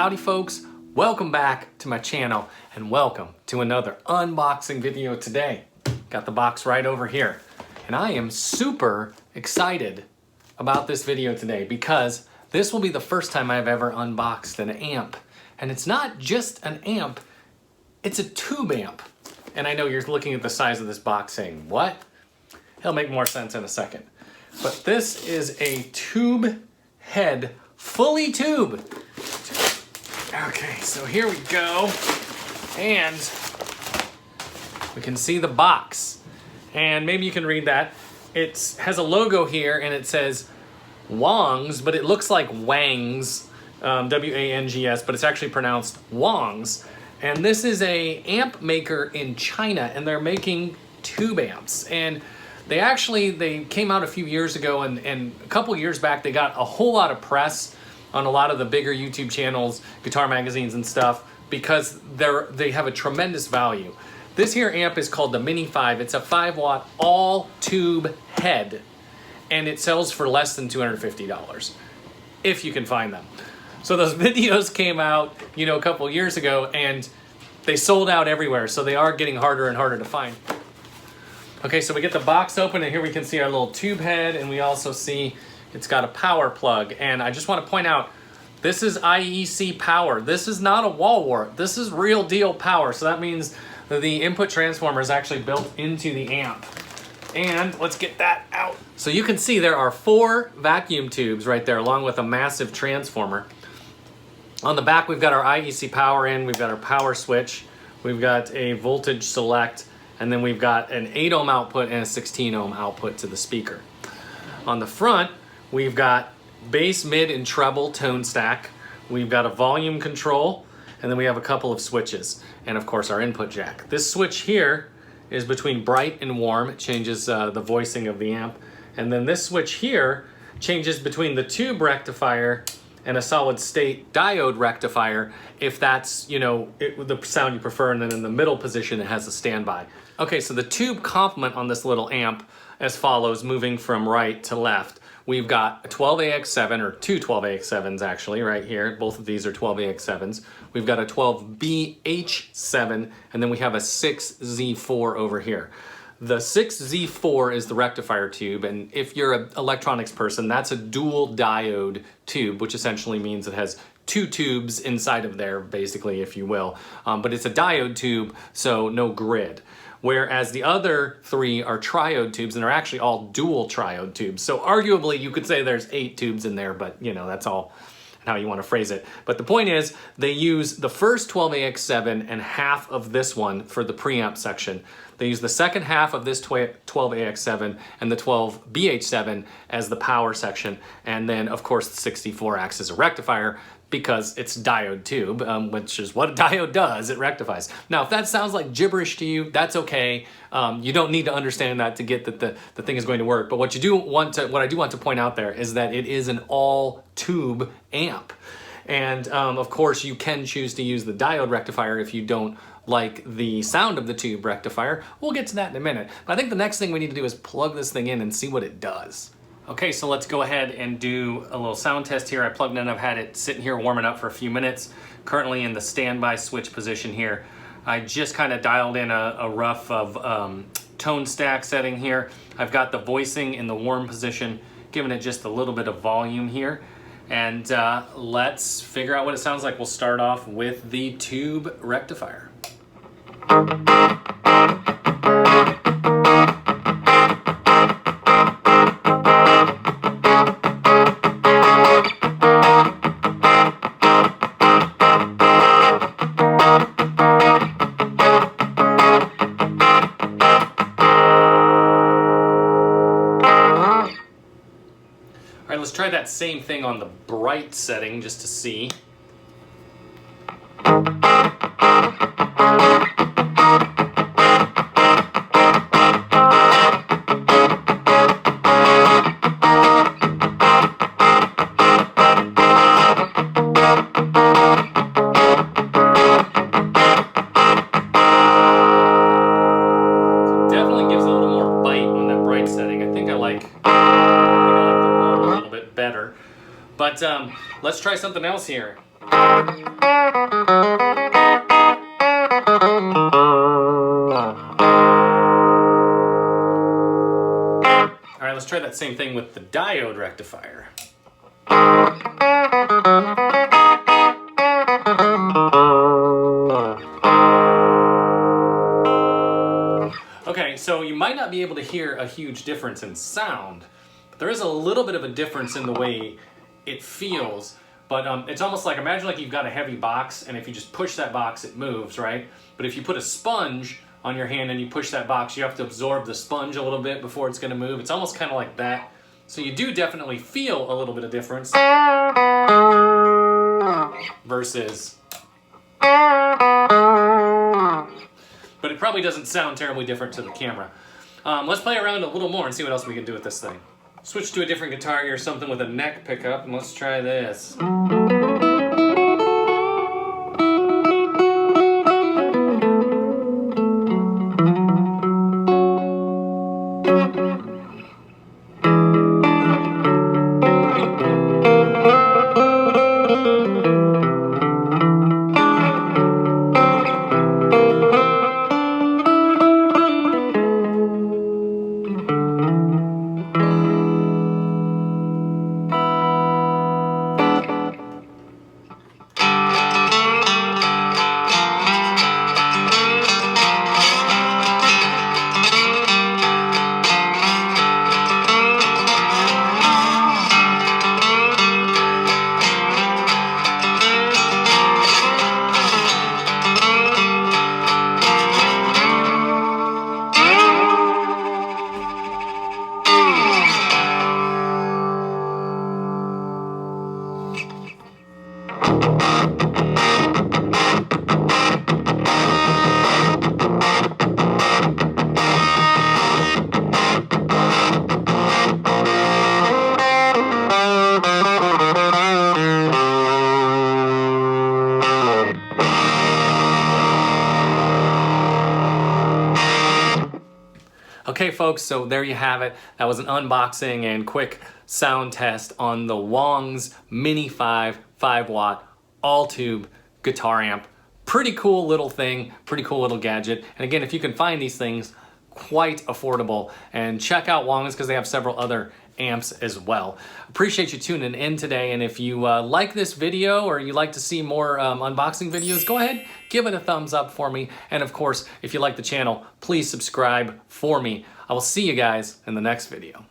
howdy folks, welcome back to my channel and welcome to another unboxing video today. Got the box right over here and I am super excited about this video today because this will be the first time I've ever unboxed an amp. And it's not just an amp, it's a tube amp. And I know you're looking at the size of this box saying, what? It'll make more sense in a second. But this is a tube head, fully tube. Okay, so here we go. And we can see the box. And maybe you can read that. It has a logo here and it says Wangs, but it looks like Wangs, W-A-N-G-S, but it's actually pronounced Wangs. And this is a amp maker in China and they're making tube amps. And they came out a few years ago and a couple years back they got a whole lot of press on a lot of the bigger YouTube channels, guitar magazines and stuff, because they have a tremendous value. This here amp is called the Mini 5. It's a 5-watt all tube head and it sells for less than $250 if you can find them. So those videos came out, a couple years ago and they sold out everywhere. So they are getting harder and harder to find. Okay, so we get the box open and here we can see our little tube head and we also see it's got a power plug. And I just want to point out, this is IEC power. This is not a wall wart. This is real deal power. So that means that the input transformer is actually built into the amp. And let's get that out. So you can see there are 4 vacuum tubes right there along with a massive transformer. On the back we've got our IEC power in, we've got our power switch, we've got a voltage select, and then we've got an 8 ohm output and a 16 ohm output to the speaker. On the front we've got bass, mid, and treble tone stack. We've got a volume control, and then we have a couple of switches, and of course our input jack. This switch here is between bright and warm. It changes the voicing of the amp. And then this switch here changes between the tube rectifier and a solid state diode rectifier if that's, the sound you prefer, and then in the middle position it has a standby. Okay, so the tube complement on this little amp as follows, moving from right to left. We've got a 12AX7, or two 12AX7s actually, right here. Both of these are 12AX7s. We've got a 12BH7, and then we have a 6Z4 over here. The 6Z4 is the rectifier tube, and if you're an electronics person, that's a dual diode tube, which essentially means it has 2 tubes inside of there, basically, if you will. But it's a diode tube, so no grid. Whereas the other 3 are triode tubes, and they're actually all dual triode tubes. So arguably you could say there's 8 tubes in there, but that's all how you want to phrase it. But the point is, they use the first 12AX7 and half of this one for the preamp section. They use the second half of this 12AX7 and the 12BH7 as the power section. And then of course the 64 acts as a rectifier, because it's diode tube, which is what a diode does, it rectifies. Now, if that sounds like gibberish to you, that's okay. You don't need to understand that to get that the thing is going to work. But what I do want to point out there is that it is an all tube amp. And of course, you can choose to use the diode rectifier if you don't like the sound of the tube rectifier. We'll get to that in a minute. But I think the next thing we need to do is plug this thing in and see what it does. Okay, so let's go ahead and do a little sound test here. I plugged in, I've had it sitting here warming up for a few minutes, currently in the standby switch position here. I just kind of dialed in a rough of tone stack setting here. I've got the voicing in the warm position, giving it just a little bit of volume here. And let's figure out what it sounds like. We'll start off with the tube rectifier. Let's try that same thing on the bright setting just to see. Definitely gives a little more bite on that bright setting. I think I like the warm a little bit better. But let's try something else here. All right, let's try that same thing with the diode rectifier. Okay, so you might not be able to hear a huge difference in sound, but there is a little bit of a difference in the way it feels. But it's almost like, imagine like you've got a heavy box, and if you just push that box, it moves, right? But if you put a sponge on your hand and you push that box, you have to absorb the sponge a little bit before it's gonna move. It's almost kind of like that. So you do definitely feel a little bit of difference versus, but it probably doesn't sound terribly different to the camera. Let's play around a little more and see what else we can do with this thing. Switch to a different guitar here, something with a neck pickup, and let's try this. Okay folks, so there you have it. That was an unboxing and quick sound test on the Wangs Mini 5 5-watt all-tube guitar amp. Pretty cool little thing, pretty cool little gadget. And again, if you can find these things, quite affordable. And check out Wangs because they have several other amps as well. Appreciate you tuning in today, and if you like this video or you like to see more unboxing videos, go ahead, give it a thumbs up for me, and of course, if you like the channel, please subscribe for me. I will see you guys in the next video.